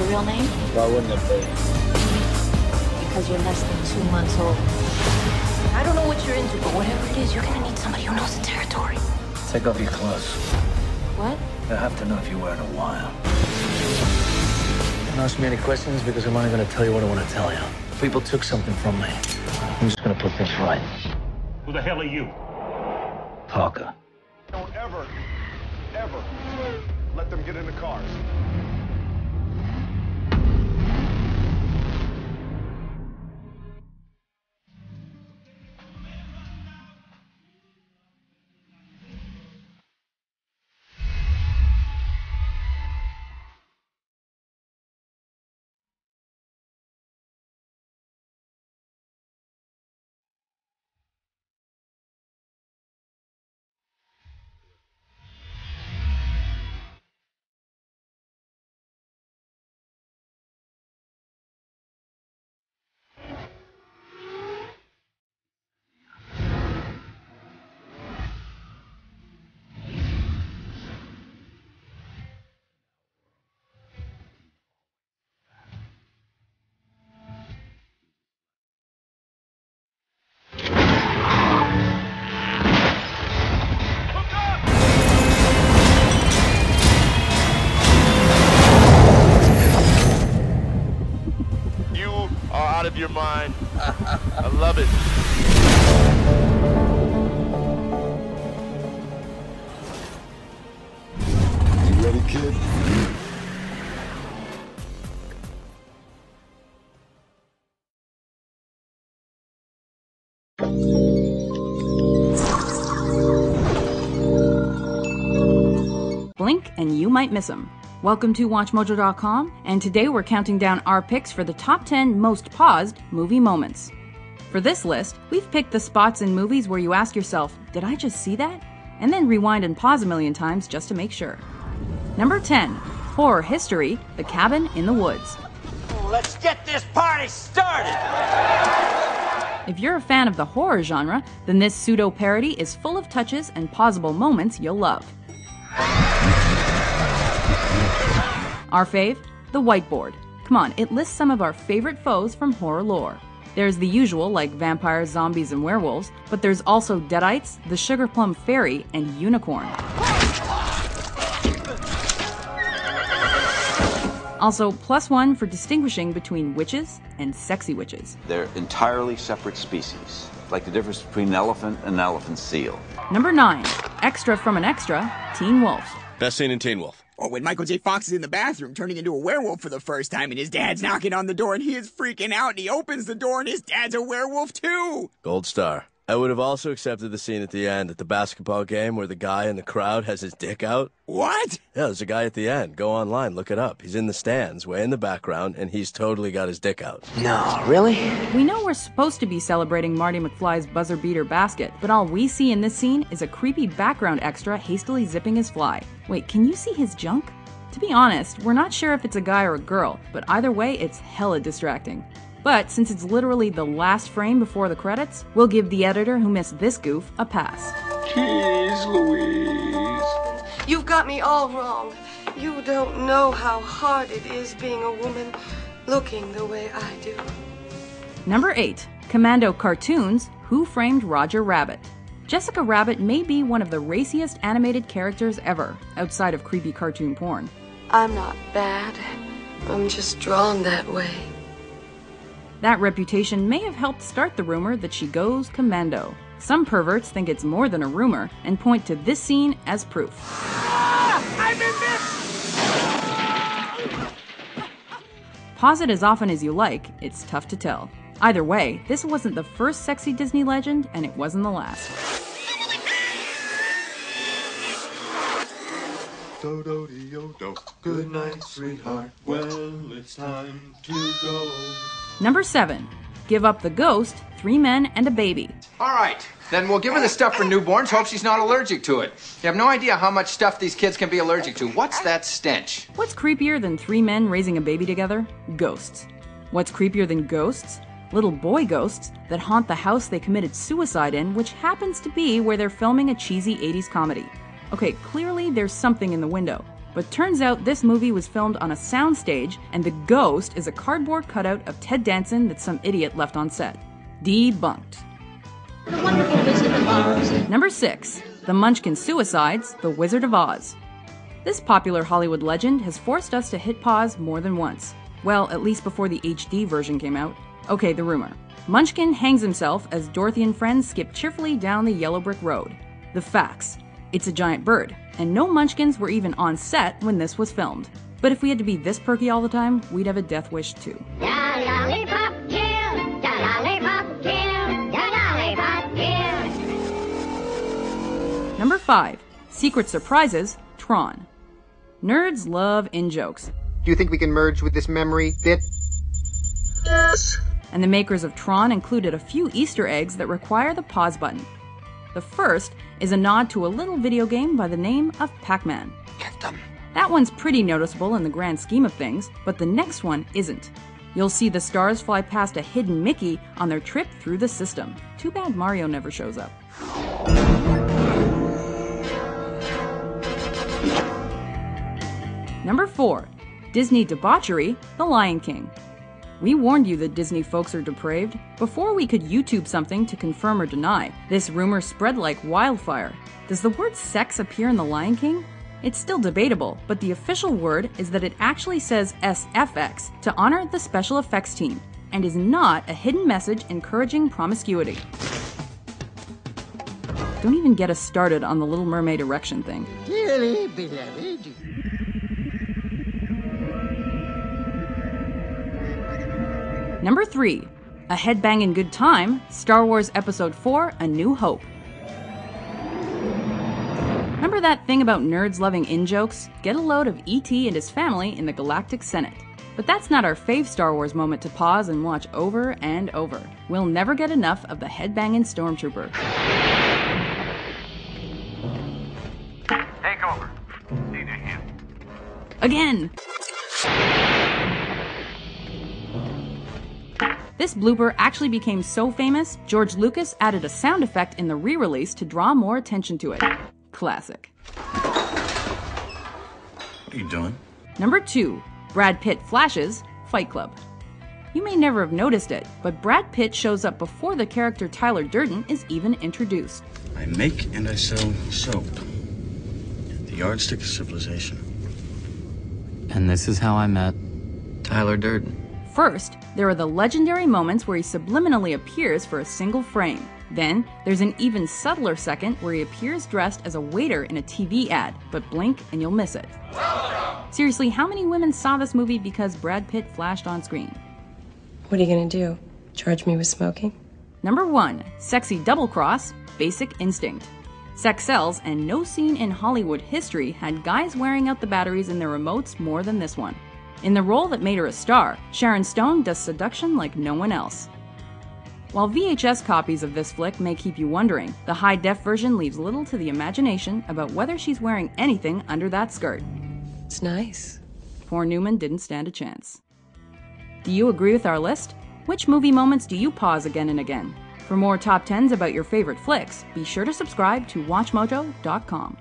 real name? Why wouldn't it be? Because you're less than 2 months old. I don't know what you're into, but whatever it is, you're gonna need somebody who knows the territory. Take off your clothes. What? I have to know if you wear it a while. Don't ask me any questions because I'm only going to tell you what I want to tell you. People took something from me. I'm just going to put things right. Who the hell are you? Parker. Don't ever let them get in the cars. Out of your mind. I love it. You ready, kid? Blink and you might miss them. Welcome to WatchMojo.com, and today we're counting down our picks for the top 10 most paused movie moments. For this list, we've picked the spots in movies where you ask yourself, did I just see that? And then rewind and pause a million times just to make sure. Number 10, Horror History, The Cabin in the Woods. Let's get this party started! If you're a fan of the horror genre, then this pseudo-parody is full of touches and pausable moments you'll love. Our fave? The Whiteboard. Come on, it lists some of our favorite foes from horror lore. There's the usual, like vampires, zombies, and werewolves, but there's also Deadites, the Sugar Plum Fairy, and Unicorn. Also, +1 for distinguishing between witches and sexy witches. They're entirely separate species, like the difference between an elephant and an elephant seal. Number 9, extra from an extra, Teen Wolf. Best scene in Teen Wolf. Or when Michael J. Fox is in the bathroom turning into a werewolf for the first time and his dad's knocking on the door and he is freaking out and he opens the door and his dad's a werewolf too! Gold star. I would have also accepted the scene at the end at the basketball game where the guy in the crowd has his dick out. What? Yeah, there's a guy at the end. Go online, look it up. He's in the stands, way in the background, and he's totally got his dick out. No, really? We know we're supposed to be celebrating Marty McFly's buzzer beater basket, but all we see in this scene is a creepy background extra hastily zipping his fly. Wait, can you see his junk? To be honest, we're not sure if it's a guy or a girl, but either way, it's hella distracting. But since it's literally the last frame before the credits, we'll give the editor who missed this goof a pass. Jeez Louise. You've got me all wrong. You don't know how hard it is being a woman looking the way I do. Number 8, Commando Cartoons, Who Framed Roger Rabbit? Jessica Rabbit may be one of the raciest animated characters ever, outside of creepy cartoon porn. I'm not bad. I'm just drawn that way. That reputation may have helped start the rumor that she goes commando. Some perverts think it's more than a rumor and point to this scene as proof. I'm in this! Pause it as often as you like, it's tough to tell. Either way, this wasn't the first sexy Disney legend, and it wasn't the last. Good night, sweetheart. Well, it's time to go. Number 7. Give Up the Ghost, 3 Men and a Baby. All right, then we'll give her the stuff for newborns, hope she's not allergic to it. You have no idea how much stuff these kids can be allergic to. What's that stench? What's creepier than 3 men raising a baby together? Ghosts. What's creepier than ghosts? Little boy ghosts that haunt the house they committed suicide in, which happens to be where they're filming a cheesy 80s comedy. Okay, clearly there's something in the window, But turns out this movie was filmed on a soundstage, and the ghost is a cardboard cutout of Ted Danson that some idiot left on set. Debunked. The Wonderful Wizard of Oz. Number 6. The Munchkin Suicides, The Wizard of Oz. This popular Hollywood legend has forced us to hit pause more than once. Well, at least before the HD version came out. Okay, the rumor. Munchkin hangs himself as Dorothy and friends skip cheerfully down the yellow brick road. The facts. It's a giant bird, and no Munchkins were even on set when this was filmed. But if we had to be this perky all the time, we'd have a death wish too. Lollipop kill, lollipop kill, lollipop kill. Number 5. Secret Surprises, Tron. Nerds love in-jokes. Do you think we can merge with this memory bit? Yes. And the makers of Tron included a few Easter eggs that require the pause button. The first is a nod to a little video game by the name of Pac-Man. Get them. That one's pretty noticeable in the grand scheme of things, but the next one isn't. You'll see the stars fly past a hidden Mickey on their trip through the system. Too bad Mario never shows up. Number 4. Disney debauchery, The Lion King. We warned you that Disney folks are depraved. Before we could YouTube something to confirm or deny, this rumor spread like wildfire. Does the word sex appear in The Lion King? It's still debatable, but the official word is that it actually says SFX to honor the special effects team, and is not a hidden message encouraging promiscuity. Don't even get us started on the Little Mermaid erection thing. Dearly beloved. Number 3. A headbangin' good time, Star Wars Episode 4, A New Hope. Remember that thing about nerds loving in-jokes? Get a load of E.T. and his family in the Galactic Senate. But that's not our fave Star Wars moment to pause and watch over and over. We'll never get enough of the headbangin' stormtrooper. Take over. Either him. Again! This blooper actually became so famous, George Lucas added a sound effect in the re-release to draw more attention to it. Classic. What are you doing? Number 2. Brad Pitt flashes, Fight Club. You may never have noticed it, but Brad Pitt shows up before the character Tyler Durden is even introduced. I make and I sell soap. The yardstick of civilization. And this is how I met Tyler Durden. First, there are the legendary moments where he subliminally appears for a single frame. Then, there's an even subtler second where he appears dressed as a waiter in a TV ad, but blink and you'll miss it. Seriously, how many women saw this movie because Brad Pitt flashed on screen? What are you gonna do? Charge me with smoking? Number 1. Sexy double cross, Basic Instinct. Sex sells, and no scene in Hollywood history had guys wearing out the batteries in their remotes more than this one. In the role that made her a star, Sharon Stone does seduction like no one else. While VHS copies of this flick may keep you wondering, the high-def version leaves little to the imagination about whether she's wearing anything under that skirt. It's nice. Poor Newman didn't stand a chance. Do you agree with our list? Which movie moments do you pause again and again? For more top 10s about your favorite flicks, be sure to subscribe to WatchMojo.com.